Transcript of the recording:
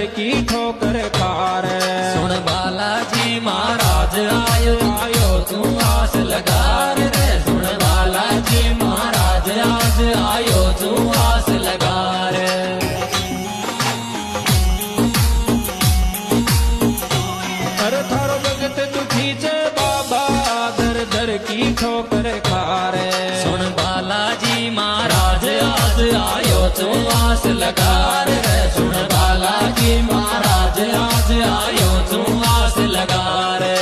की ठोकर खार। सुन बालाजी महाराज आयो आयो तू आस लगा रे। सुन बालाजी महाराज आज आयो तू आस लगा रे। अरे थारो भगत दुखी छे बाबा दर दर की ठोकर खार। सुन बालाजी महाराज आज आयो तू आस लगा रे। सुन बालाजी महाराज आज आयो तू आस लगा रे।